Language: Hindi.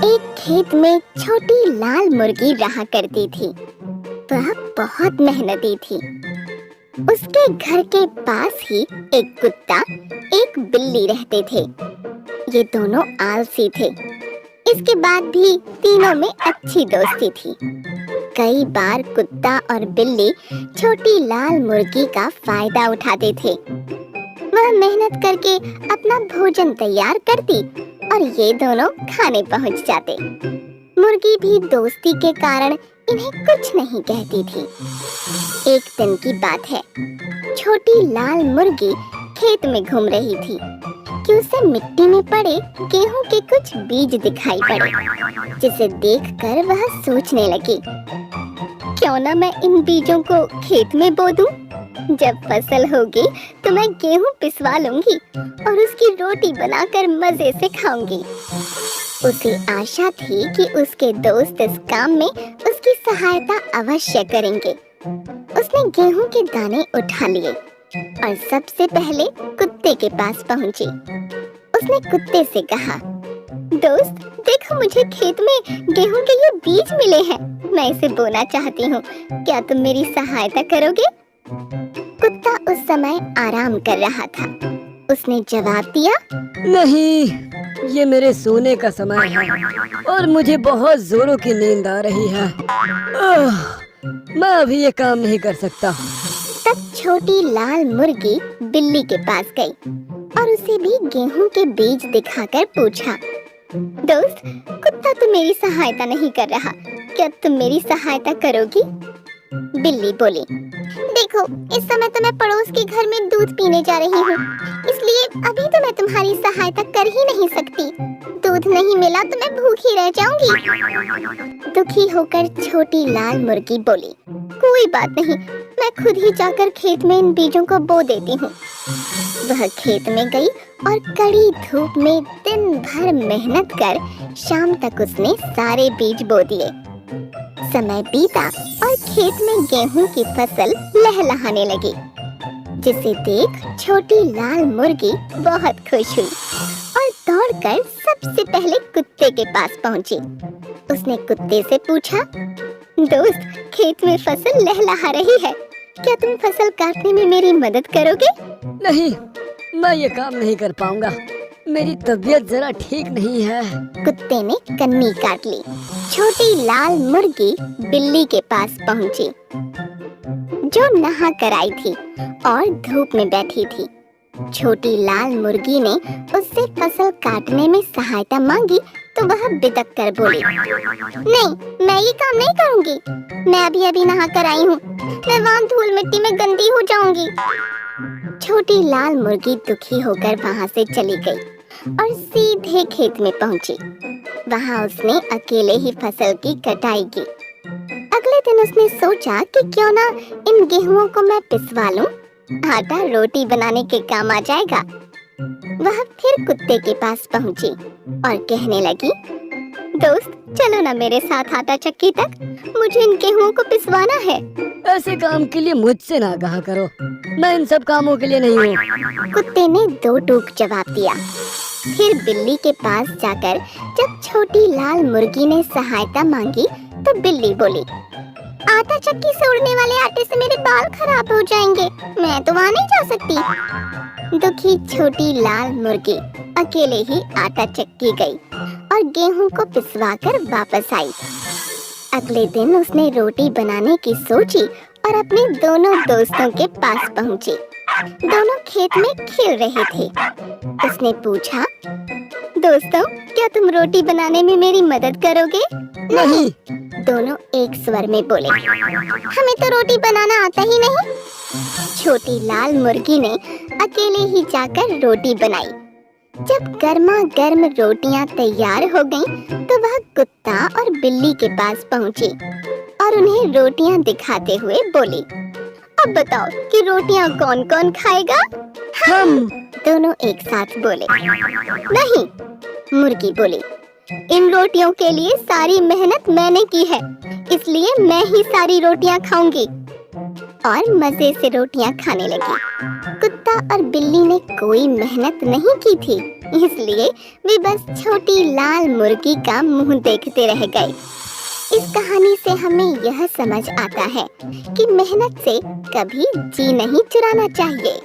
एक खेत में छोटी लाल मुर्गी रहा करती थी। वह बहुत मेहनती थी। उसके घर के पास ही एक कुत्ता, एक बिल्ली रहते थे। ये दोनों आलसी थे। इसके बाद भी तीनों में अच्छी दोस्ती थी। कई बार कुत्ता और बिल्ली छोटी लाल मुर्गी का फायदा उठाते थे। वह मेहनत करके अपना भोजन तैयार करती और ये दोनों खाने पहुंच जाते। मुर्गी भी दोस्ती के कारण इन्हें कुछ नहीं कहती थी। एक दिन की बात है। छोटी लाल मुर्गी खेत में घूम रही थी कि उसे मिट्टी में पड़े गेहूं के कुछ बीज दिखाई पड़े, जिसे देखकर वह सोचने लगी, क्यों ना मैं इन बीजों को खेत में बो दूं? जब फसल होगी तो मैं गेहूं पिसवा लूंगी और उसकी रोटी बनाकर मजे से खाऊंगी। उसे आशा थी कि उसके दोस्त इस काम में उसकी सहायता अवश्य करेंगे। उसने गेहूं के दाने उठा लिए और सबसे पहले कुत्ते के पास पहुंची। उसने कुत्ते से कहा, दोस्त देखो, मुझे खेत में गेहूं के ये बीज मिले हैं। मैं इसे बोना चाहती हूँ, क्या तुम मेरी सहायता करोगे? कुत्ता उस समय आराम कर रहा था। उसने जवाब दिया, नहीं, ये मेरे सोने का समय है और मुझे बहुत जोरों की नींद आ रही है। मैं अभी ये काम नहीं कर सकता। तब छोटी लाल मुर्गी बिल्ली के पास गई और उसे भी गेहूं के बीज दिखाकर पूछा, दोस्त, कुत्ता तो मेरी सहायता नहीं कर रहा, क्या तुम मेरी सहायता करोगी? बिल्ली बोली, देखो, इस समय तो मैं पड़ोस के घर में दूध पीने जा रही हूँ, इसलिए अभी तो मैं तुम्हारी सहायता कर ही नहीं सकती। दूध नहीं मिला तो मैं भूखी रह जाऊंगी। दुखी होकर छोटी लाल मुर्गी बोली, कोई बात नहीं, मैं खुद ही जाकर खेत में इन बीजों को बो देती हूँ। वह खेत में गई और कड़ी धूप में दिन भर मेहनत कर शाम तक उसने सारे बीज बो दिए। समय बीता और खेत में गेहूं की फसल लहलहाने लगी, जिसे देख छोटी लाल मुर्गी बहुत खुश हुई और दौड़कर सबसे पहले कुत्ते के पास पहुंची। उसने कुत्ते से पूछा, दोस्त, खेत में फसल लहलहा रही है, क्या तुम फसल काटने में मेरी मदद करोगे? नहीं, मैं ये काम नहीं कर पाऊंगा, मेरी तबीयत जरा ठीक नहीं है। कुत्ते ने कन्नी काट ली। छोटी लाल मुर्गी बिल्ली के पास पहुंची, जो नहा कर आई थी और धूप में बैठी थी। छोटी लाल मुर्गी ने उससे फसल काटने में सहायता मांगी तो वह बिदक कर बोली, नहीं, मैं ये काम नहीं करूंगी। मैं अभी नहा कर आई हूँ, मैं वहाँ धूल मिट्टी में गंदी हो जाऊंगी। छोटी लाल मुर्गी दुखी होकर वहाँ से चली गई और सीधे खेत में पहुंची। वहाँ उसने अकेले ही फसल की कटाई की। अगले दिन उसने सोचा कि क्यों ना इन गेहूं को मैं पिसवा लूं, आटा रोटी बनाने के काम आ जाएगा। वह फिर कुत्ते के पास पहुंची और कहने लगी, दोस्त, चलो ना मेरे साथ आटा चक्की तक, मुझे इन गेहूं को पिसवाना है। ऐसे काम के लिए मुझसे ना कहा करो, मैं इन सब कामों के लिए नहीं हूँ। कुत्ते ने दो टूक जवाब दिया। फिर बिल्ली के पास जाकर जब छोटी लाल मुर्गी ने सहायता मांगी तो बिल्ली बोली, आटा चक्की से उड़ने वाले आटे से मेरे बाल खराब हो जाएंगे, मैं तो वहाँ नहीं जा सकती। दुखी छोटी लाल मुर्गी अकेले ही आटा चक्की गई और गेहूं को पिसवाकर वापस आई। अगले दिन उसने रोटी बनाने की सोची और अपने दोनों दोस्तों के पास पहुंची। दोनों खेत में खेल रहे थे। उसने पूछा, दोस्तों, क्या तुम रोटी बनाने में मेरी मदद करोगे? नहीं। दोनों एक स्वर में बोले, हमें तो रोटी बनाना आता ही नहीं। छोटी लाल मुर्गी ने अकेले ही जाकर रोटी बनाई। जब गर्मा गर्म रोटियां तैयार हो गईं, तो वह कुत्ता और बिल्ली के पास पहुंची और उन्हें रोटियां दिखाते हुए बोली, अब बताओ कि रोटियां कौन कौन खाएगा? हम। दोनों एक साथ बोले। नहीं, मुर्गी बोली, इन रोटियों के लिए सारी मेहनत मैंने की है, इसलिए मैं ही सारी रोटियां खाऊंगी। और मजे से रोटियां खाने लगी। कुत्ता और बिल्ली ने कोई मेहनत नहीं की थी, इसलिए वे बस छोटी लाल मुर्गी का मुंह देखते रह गए। इस कहानी से हमें यह समझ आता है कि मेहनत से कभी जी नहीं चुराना चाहिए।